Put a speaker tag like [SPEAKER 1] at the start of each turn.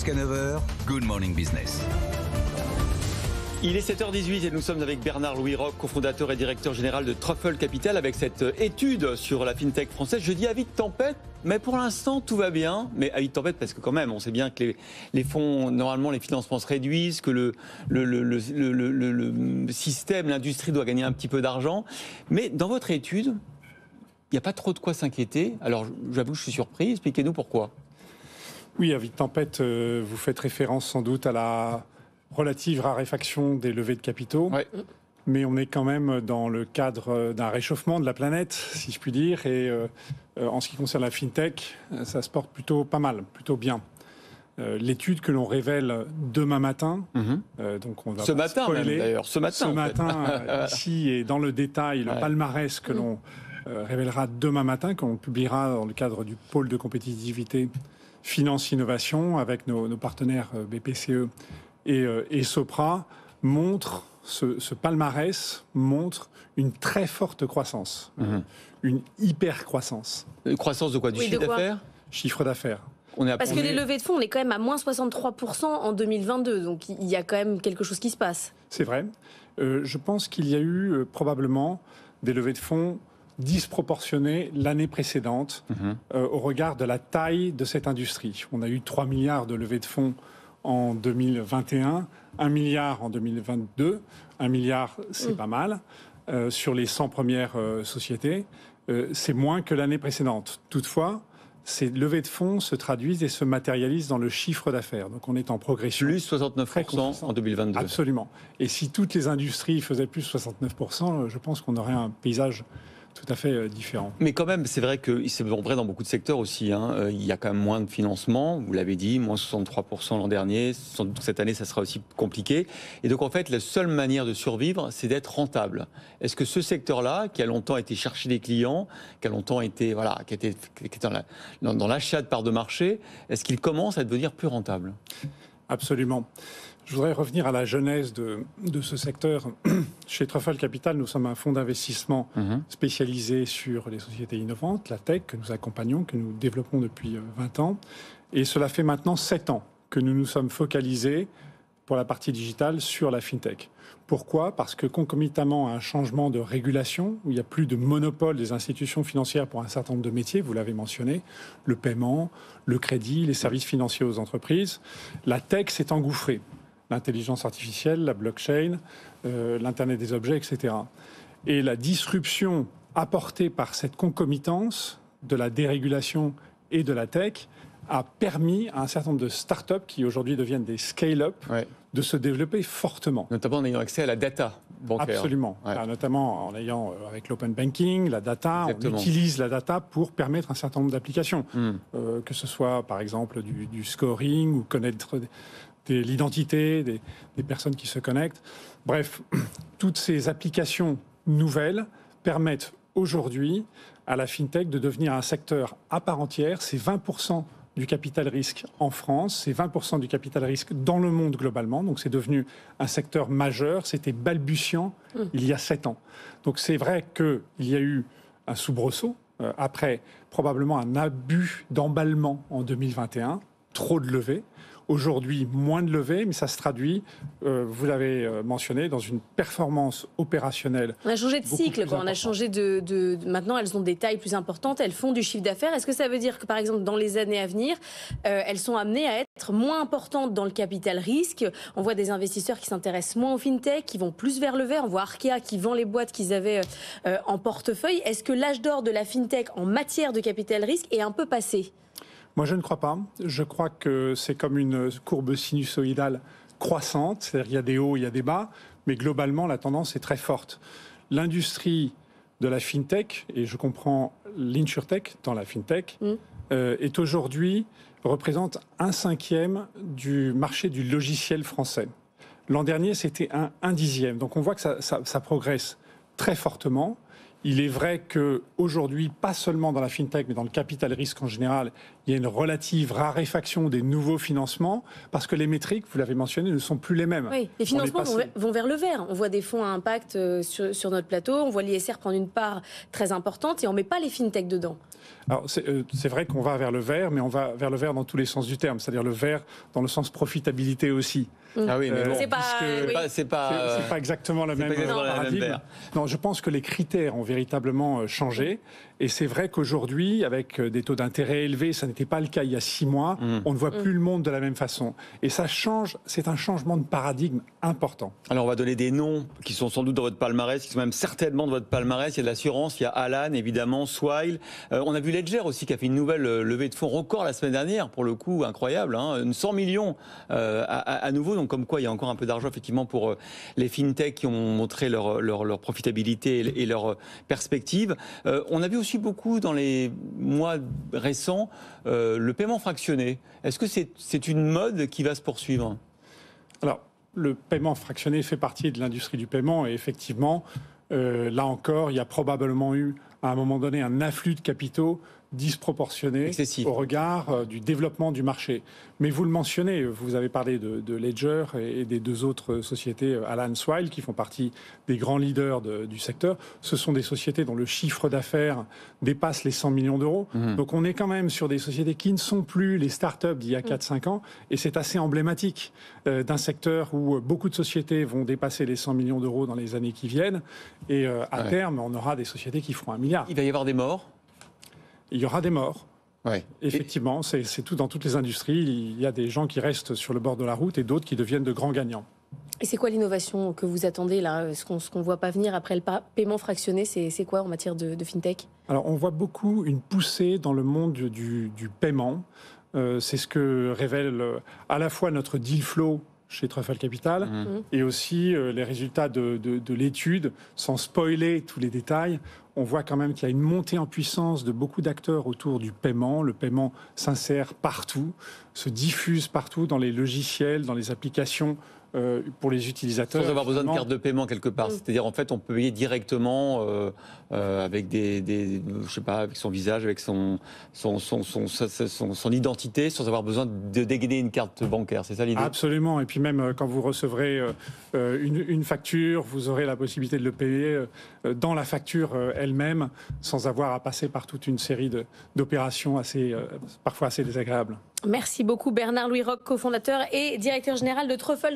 [SPEAKER 1] Jusqu'à 9h, Good Morning Business.
[SPEAKER 2] Il est 7h18 et nous sommes avec Bernard-Louis Roch, cofondateur et directeur général de Truffle Capital, avec cette étude sur la fintech française. Je dis avis de tempête, mais pour l'instant tout va bien. Mais avis de tempête parce que quand même, on sait bien que les fonds, normalement les financements se réduisent, que le système, l'industrie doit gagner un petit peu d'argent. Mais dans votre étude, il n'y a pas trop de quoi s'inquiéter. Alors j'avoue que je suis surpris, expliquez-nous pourquoi.
[SPEAKER 3] Oui, avis de tempête, vous faites référence sans doute à la relative raréfaction des levées de capitaux.
[SPEAKER 2] Ouais.
[SPEAKER 3] Mais on est quand même dans le cadre d'un réchauffement de la planète, si je puis dire. Et en ce qui concerne la fintech, ça se porte plutôt pas mal, plutôt bien. L'étude que l'on révèle demain matin, donc on va
[SPEAKER 2] ce
[SPEAKER 3] pas
[SPEAKER 2] matin
[SPEAKER 3] spoiler,
[SPEAKER 2] même d'ailleurs, ce matin
[SPEAKER 3] ici et dans le détail, le palmarès que l'on révélera demain matin, qu'on publiera dans le cadre du pôle de compétitivité Finance Innovation avec nos partenaires BPCE et Sopra, montre, ce palmarès montre une très forte croissance, une hyper-croissance.
[SPEAKER 2] Croissance de quoi? Du chiffre d'affaires?
[SPEAKER 3] Chiffre d'affaires.
[SPEAKER 4] Parce que les levées de fonds, on est quand même à moins 63% en 2022, donc il y a quand même quelque chose qui se passe.
[SPEAKER 3] C'est vrai. Je pense qu'il y a eu probablement des levées de fonds disproportionnées l'année précédente au regard de la taille de cette industrie. On a eu 3 milliards de levées de fonds en 2021, 1 milliard en 2022. 1 milliard, c'est pas mal. Sur les 100 premières sociétés, c'est moins que l'année précédente. Toutefois, ces levées de fonds se traduisent et se matérialisent dans le chiffre d'affaires. Donc on est en progression.
[SPEAKER 2] Plus 69% en 2022.
[SPEAKER 3] Absolument. Et si toutes les industries faisaient plus 69%, je pense qu'on aurait un paysage tout à fait différent.
[SPEAKER 2] Mais quand même, c'est vrai que c'est vrai dans beaucoup de secteurs aussi. Il y a quand même moins de financement, vous l'avez dit, moins 63% l'an dernier. Sans doute cette année, ça sera aussi compliqué. Et donc en fait, la seule manière de survivre, c'est d'être rentable. Est-ce que ce secteur-là, qui a longtemps été chercher des clients, qui a longtemps été, qui était dans l'achat de parts de marché, est-ce qu'il commence à devenir plus rentable?
[SPEAKER 3] Absolument. Je voudrais revenir à la genèse de ce secteur. Chez Truffle Capital, nous sommes un fonds d'investissement spécialisé sur les sociétés innovantes, la tech, que nous accompagnons, que nous développons depuis 20 ans. Et cela fait maintenant 7 ans que nous nous sommes focalisés pour la partie digitale sur la fintech. Pourquoi? Parce que concomitamment à un changement de régulation, où il n'y a plus de monopole des institutions financières pour un certain nombre de métiers, vous l'avez mentionné, le paiement, le crédit, les services financiers aux entreprises, la tech s'est engouffrée. L'intelligence artificielle, la blockchain, l'Internet des objets, etc. Et la disruption apportée par cette concomitance de la dérégulation et de la tech a permis à un certain nombre de startups qui aujourd'hui deviennent des scale-up de se développer fortement.
[SPEAKER 2] Notamment en ayant accès à la data bancaire.
[SPEAKER 3] Absolument. Notamment en ayant, avec l'open banking, la data, on utilise la data pour permettre un certain nombre d'applications. Que ce soit par exemple du scoring ou connaître l'identité des personnes qui se connectent. Bref, toutes ces applications nouvelles permettent aujourd'hui à la fintech de devenir un secteur à part entière. C'est 20% du capital risque en France, c'est 20% du capital risque dans le monde globalement. Donc c'est devenu un secteur majeur. C'était balbutiant il y a 7 ans. Donc c'est vrai qu'il y a eu un soubresaut après probablement un abus d'emballement en 2021, trop de levées. Aujourd'hui, moins de levées, mais ça se traduit, vous l'avez mentionné, dans une performance opérationnelle.
[SPEAKER 4] On a changé de cycle, on a changé de... Maintenant, elles ont des tailles plus importantes, elles font du chiffre d'affaires. Est-ce que ça veut dire que, par exemple, dans les années à venir, elles sont amenées à être moins importantes dans le capital risque? On voit des investisseurs qui s'intéressent moins aux fintech, qui vont plus vers le vert. On voit Arkea qui vend les boîtes qu'ils avaient en portefeuille. Est-ce que l'âge d'or de la fintech en matière de capital risque est un peu passé?
[SPEAKER 3] Moi, je ne crois pas. Je crois que c'est comme une courbe sinusoïdale croissante. C'est-à-dire qu'il y a des hauts, il y a des bas. Mais globalement, la tendance est très forte. L'industrie de la fintech, et je comprends l'insurtech dans la fintech, est aujourd'hui, représente 1/5 du marché du logiciel français. L'an dernier, c'était 1/10. Donc on voit que ça progresse très fortement. Il est vrai qu'aujourd'hui, pas seulement dans la fintech, mais dans le capital risque en général, il y a une relative raréfaction des nouveaux financements, parce que les métriques, vous l'avez mentionné, ne sont plus les mêmes.
[SPEAKER 4] Oui, les financements vont vers le vert. On voit des fonds à impact sur notre plateau, on voit l'ISR prendre une part très importante et on ne met pas les fintech dedans.
[SPEAKER 3] Alors, c'est vrai qu'on va vers le vert, mais on va vers le vert dans tous les sens du terme, c'est-à-dire le vert dans le sens profitabilité aussi.
[SPEAKER 2] Ah oui, mais bon,
[SPEAKER 3] c'est pas exactement le même paradigme. Non, je pense que les critères ont véritablement changé. Et c'est vrai qu'aujourd'hui, avec des taux d'intérêt élevés, ça n'était pas le cas il y a 6 mois, on ne voit plus le monde de la même façon. Et ça change, c'est un changement de paradigme important.
[SPEAKER 2] Alors on va donner des noms qui sont sans doute dans votre palmarès, qui sont même certainement dans votre palmarès. Il y a de l'assurance, il y a Alan, évidemment, Swile. On a vu Ledger aussi qui a fait une nouvelle levée de fonds record la semaine dernière, pour le coup, incroyable. 100 millions à nouveau, donc comme quoi il y a encore un peu d'argent effectivement pour les fintechs qui ont montré leur profitabilité et leur perspective. On a vu aussi beaucoup dans les mois récents le paiement fractionné. Est-ce que c'est une mode qui va se poursuivre ?
[SPEAKER 3] Alors, le paiement fractionné fait partie de l'industrie du paiement et effectivement, là encore, il y a probablement eu à un moment donné un afflux de capitaux disproportionné
[SPEAKER 2] excessif
[SPEAKER 3] au regard du développement du marché. Mais vous le mentionnez, vous avez parlé de Ledger et des 2 autres sociétés, Alan, Swile, qui font partie des grands leaders du secteur. Ce sont des sociétés dont le chiffre d'affaires dépasse les 100 millions d'euros. Donc on est quand même sur des sociétés qui ne sont plus les startups d'il y a 4-5 ans. Et c'est assez emblématique d'un secteur où beaucoup de sociétés vont dépasser les 100 millions d'euros dans les années qui viennent. Et à terme, on aura des sociétés qui feront 1 milliard.
[SPEAKER 2] Il va y avoir des morts ?
[SPEAKER 3] Il y aura des morts.
[SPEAKER 2] Ouais.
[SPEAKER 3] Effectivement, c'est tout dans toutes les industries. Il y a des gens qui restent sur le bord de la route et d'autres qui deviennent de grands gagnants.
[SPEAKER 4] Et c'est quoi l'innovation que vous attendez là ? Ce qu'on ne voit pas venir après le paiement fractionné, c'est quoi en matière de fintech ?
[SPEAKER 3] Alors, on voit beaucoup une poussée dans le monde du paiement. C'est ce que révèle à la fois notre deal flow chez Truffle Capital et aussi les résultats de l'étude, sans spoiler tous les détails. On voit quand même qu'il y a une montée en puissance de beaucoup d'acteurs autour du paiement. Le paiement s'insère partout, se diffuse partout dans les logiciels, dans les applications pour les utilisateurs.
[SPEAKER 2] Sans avoir besoin de carte de paiement quelque part. C'est-à-dire, en fait, on peut payer directement avec je sais pas, avec son visage, avec son identité, sans avoir besoin de dégainer une carte bancaire. C'est ça l'idée ?
[SPEAKER 3] Absolument. Et puis même quand vous recevrez une facture, vous aurez la possibilité de le payer dans la facture elle-même, sans avoir à passer par toute une série d'opérations parfois assez désagréables.
[SPEAKER 4] Merci beaucoup Bernard-Louis Roch, cofondateur et directeur général de Truffle.